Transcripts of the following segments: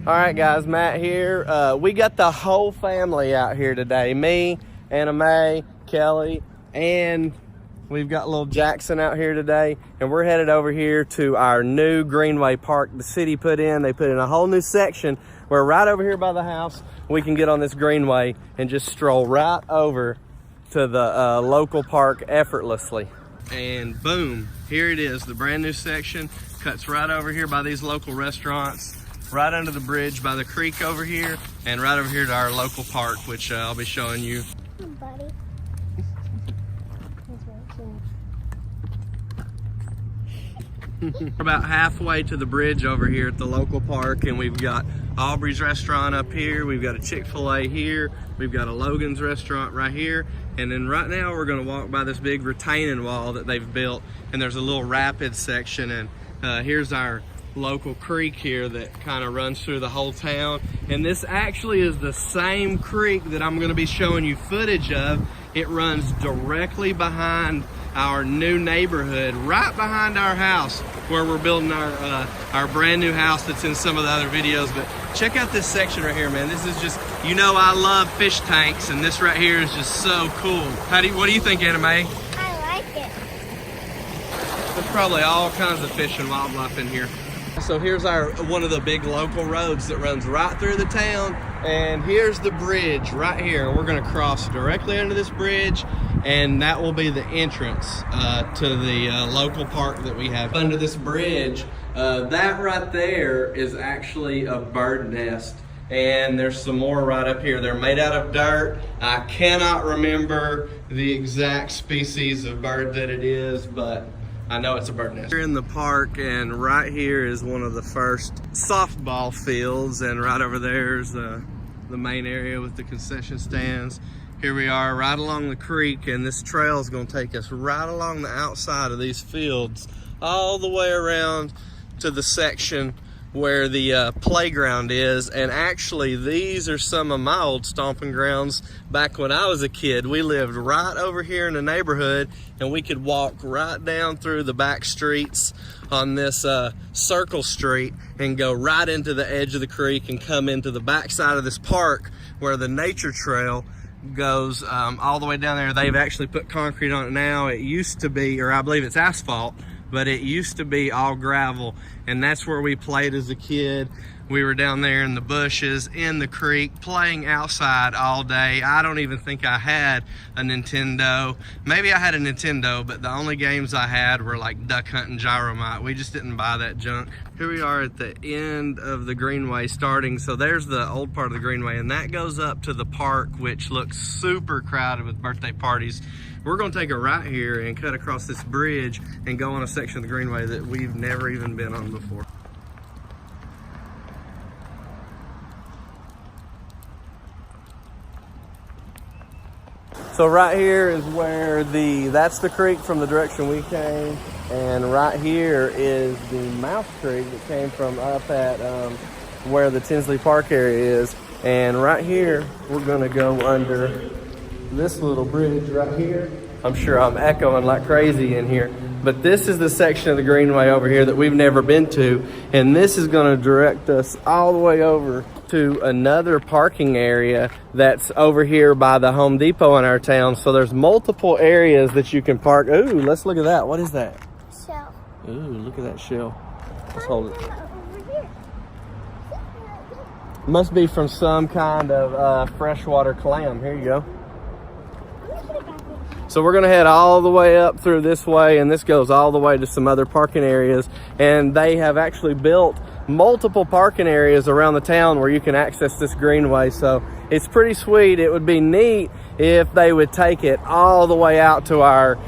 All right, guys, Matt here. We got the whole family out here today. Me, Anna Mae, Kelly, and we've got little Jackson out here today. And we're headed over here to our new Greenway park the city put in. They put in a whole new section where right over here by the house, we can get on this Greenway and just stroll right over to the local park effortlessly. And boom, here it is, the brand new section. Cuts right over here by these local restaurants, right under the bridge by the creek over here, and right over here to our local park, which I'll be showing you. Buddy. We're about halfway to the bridge over here at the local park, and we've got Aubrey's restaurant up here, we've got a Chick-fil-A here, we've got a Logan's restaurant right here, and then right now we're going to walk by this big retaining wall that they've built, and there's a little rapid section, and here's our local creek here that kind of runs through the whole town. And this actually is the same creek that I'm going to be showing you footage of. It runs directly behind our new neighborhood, right behind our house where we're building our brand new house that's in some of the other videos. But check out this section right here, man. This is just, you know, I love fish tanks, and this right here is just so cool. What do you think, Anna Mae? I like it. There's probably all kinds of fish and wildlife in here. So here's one of the big local roads that runs right through the town, and here's the bridge right here. We're going to cross directly under this bridge, and that will be the entrance to the local park that we have under this bridge. That right there is actually a bird nest, and there's some more right up here. They're made out of dirt. I cannot remember the exact species of bird that it is, but I know it's a bird nest. We're in the park, and right here is one of the first softball fields, and right over there is the main area with the concession stands. Here we are right along the creek, and this trail is going to take us right along the outside of these fields all the way around to the section where the playground is. And actually, these are some of my old stomping grounds back when I was a kid. We lived right over here in the neighborhood, and we could walk right down through the back streets on this circle street and go right into the edge of the creek and come into the back side of this park where the nature trail goes all the way down there. They've actually put concrete on it now. It used to be, or I believe it's asphalt, but it used to be all gravel, and that's where we played as a kid. We were down there in the bushes, in the creek, playing outside all day. I don't even think I had a Nintendo. Maybe I had a Nintendo, but the only games I had were like Duck Hunt and Gyromite. We just didn't buy that junk. Here we are at the end of the Greenway starting. So there's the old part of the Greenway, and that goes up to the park, which looks super crowded with birthday parties. We're gonna take a right here and cut across this bridge and go on a section of the Greenway that we've never even been on before. So right here is where that's the creek from the direction we came, and right here is the Mouse Creek that came from up at where the Tinsley Park area is. And right here, we're gonna go under this little bridge right here. I'm sure I'm echoing like crazy in here, but this is the section of the Greenway over here that we've never been to, and this is going to direct us all the way over to another parking area that's over here by the Home Depot in our town. So there's multiple areas that you can park. Ooh, let's look at that. What is that? Shell. Ooh, look at that shell. Let's hold it. Must be from some kind of freshwater clam. Here you go. So we're gonna head all the way up through this way, and this goes all the way to some other parking areas. And they have actually built multiple parking areas around the town where you can access this Greenway. So it's pretty sweet. It would be neat if they would take it all the way out to our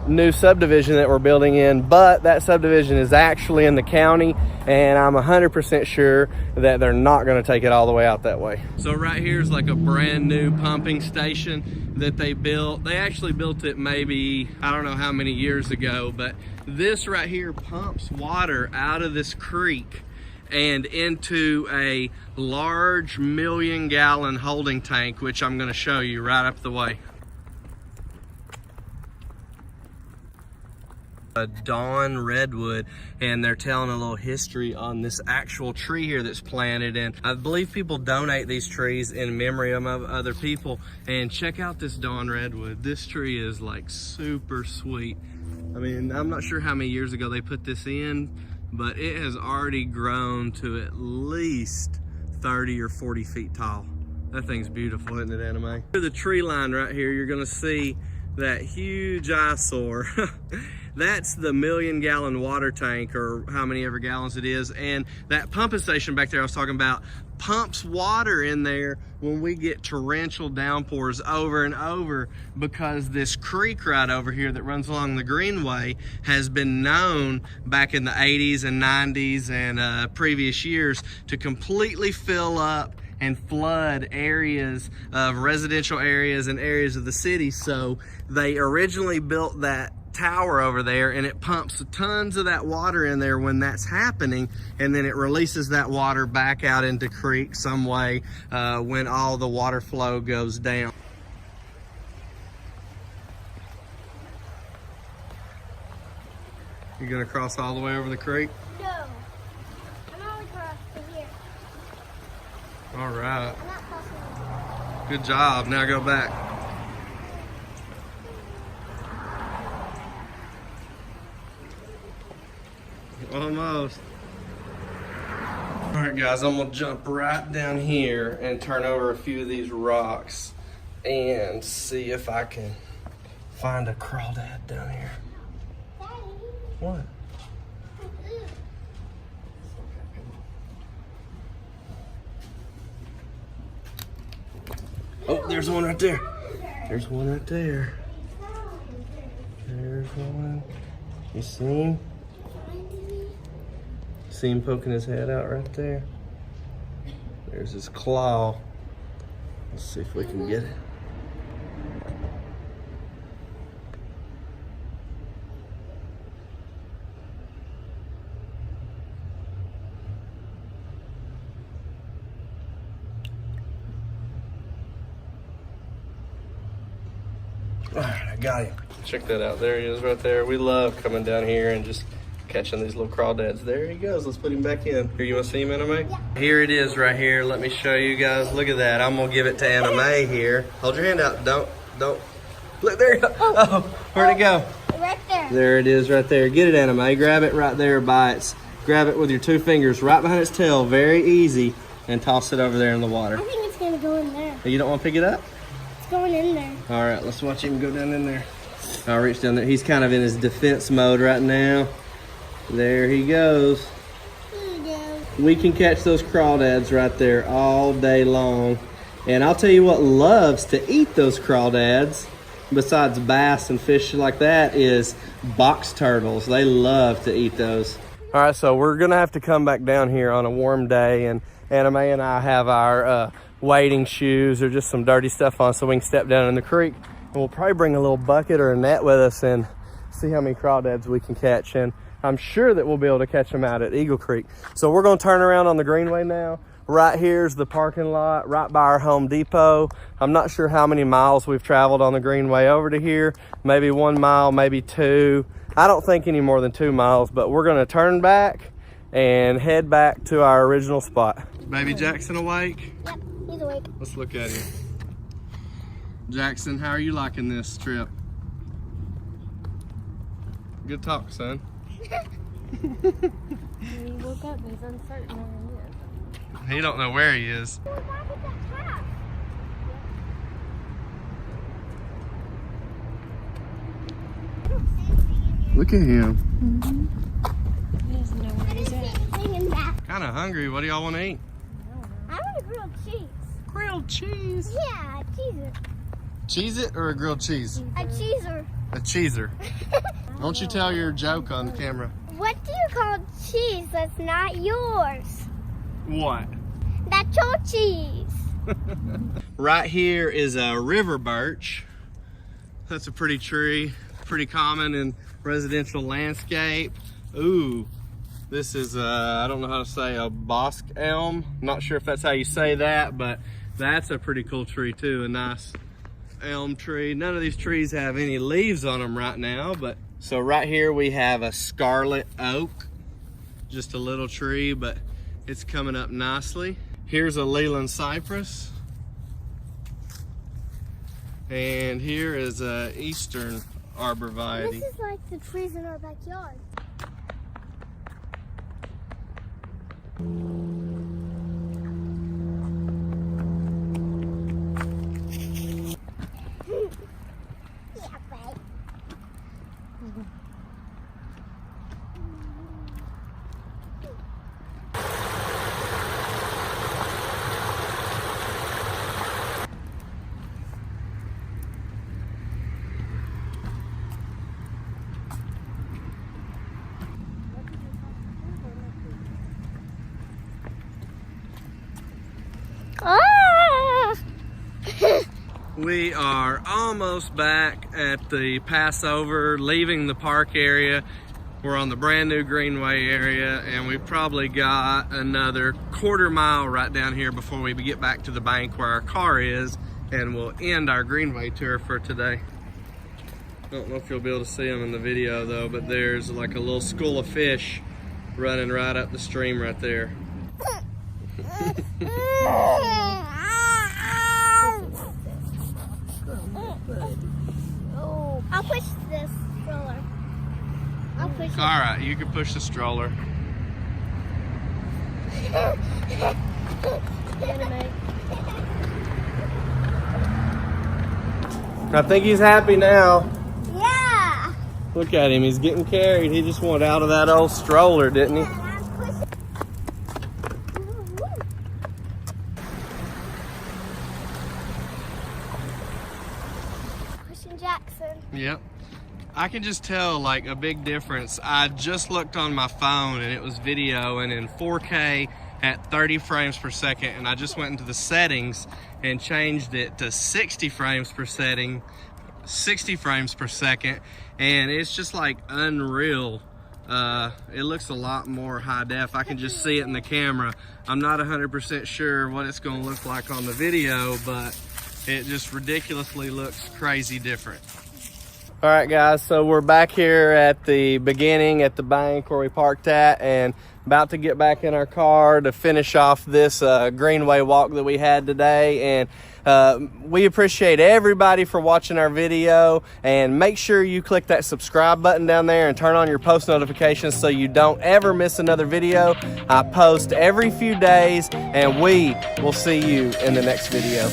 new subdivision that we're building in, but that subdivision is actually in the county, and I'm 100% sure that they're not going to take it all the way out that way. So right here is like a brand new pumping station that they built. They actually built it maybe, I don't know how many years ago, but this right here pumps water out of this creek and into a large 1,000,000-gallon holding tank, which I'm going to show you right up the way. A dawn redwood, and they're telling a little history on this actual tree here that's planted, and I believe people donate these trees in memory of other people. And check out this dawn redwood. This tree is like super sweet. I mean, I'm not sure how many years ago they put this in, but it has already grown to at least 30 or 40 feet tall. That thing's beautiful, isn't it, Anime? Through the tree line right here, you're gonna see that huge eyesore. That's the 1,000,000-gallon water tank, or how many ever gallons it is. And that pumping station back there I was talking about pumps water in there when we get torrential downpours over and over, because this creek right over here that runs along the Greenway has been known back in the 80s and 90s and previous years to completely fill up and flood areas of residential areas and areas of the city. So they originally built that tower over there, and it pumps tons of that water in there when that's happening, and then it releases that water back out into creek some way when all the water flow goes down. You gonna cross all the way over the creek? No, I'm only crossing here. All right. I'm not crossing. Good job. Now go back. Almost. All right, guys, I'm gonna jump right down here and turn over a few of these rocks and see if I can find a crawdad down here. Daddy. What? Oh, there's one right there. There's one right there. There's one. You see him? See him poking his head out right there? There's his claw. Let's see if we can get it. All right, I got him. Check that out. There he is right there. We love coming down here and just catching these little crawdads. There he goes. Let's put him back in. Here, you want to see him, Anime? Yeah. Here it is right here. Let me show you guys. Look at that. I'm going to give it to Anime here. Hold your hand out. Don't. Look, there you go. Oh, where'd it go? Right there. There it is right there. Get it, Anime. Grab it right there by its. Grab it with your 2 fingers right behind its tail. Very easy. And toss it over there in the water. I think it's going to go in there. You don't want to pick it up? It's going in there. All right, let's watch him go down in there. I'll reach down there. He's kind of in his defense mode right now. There he goes. We can catch those crawdads right there all day long. And I'll tell you what loves to eat those crawdads, besides bass and fish like that, is box turtles. They love to eat those. All right, so we're gonna have to come back down here on a warm day, and Anime and I have our wading shoes or just some dirty stuff on so we can step down in the creek. And we'll probably bring a little bucket or a net with us and see how many crawdads we can catch. And I'm sure that we'll be able to catch them out at Eagle Creek. So we're gonna turn around on the Greenway now. Right here's the parking lot, right by our Home Depot. I'm not sure how many miles we've traveled on the Greenway over to here. Maybe 1 mile, maybe 2. I don't think any more than 2 miles, but we're gonna turn back and head back to our original spot. Baby Jackson awake? Yep, he's awake. Let's look at him. Jackson, how are you liking this trip? Good talk, son. When he woke up, he's uncertain where he is. He don't know where he is. We're back at that house. Look at him. Mm-hmm. He doesn't know where he's at. Kind of hungry. What do y'all want to eat? I want a grilled cheese. Grilled cheese. Yeah, a cheeser. Cheese it or a grilled cheese? A cheeser. A cheeser. Don't you tell your joke on camera. What do you call cheese that's not yours? What? That's your cheese. Right here is a river birch. That's a pretty tree, pretty common in residential landscape. Ooh, this is I don't know how to say, a bosque elm. Not sure if that's how you say that, but that's a pretty cool tree too, a nice elm tree. None of these trees have any leaves on them right now, but So right here we have a scarlet oak, just a little tree, but it's coming up nicely. Here's a Leland cypress. And here is a eastern arborvitae. This is like the trees in our backyard. Ah! We are almost back at the Passover, leaving the park area. We're on the brand new Greenway area, and we probably got another quarter mile right down here before we get back to the bank where our car is, and we'll end our Greenway tour for today. I don't know if you'll be able to see them in the video though, but there's like a little school of fish running right up the stream right there. I'll push this stroller. I'll push it. All right, you can push the stroller. I think he's happy now. Yeah. Look at him, he's getting carried. He just wanted out of that old stroller, didn't he? Jackson. Yep. I can just tell like a big difference. I just looked on my phone and it was videoing in 4K at 30 frames per second, and I just went into the settings and changed it to 60 frames per second, and it's just like unreal. It looks a lot more high def. I can just see it in the camera. I'm not 100% sure what it's going to look like on the video, but it just ridiculously looks crazy different. All right, guys, so we're back here at the beginning at the bank where we parked at, and about to get back in our car to finish off this Greenway walk that we had today. And we appreciate everybody for watching our video, and make sure you click that subscribe button down there and turn on your post notifications so you don't ever miss another video. I post every few days, and we will see you in the next video.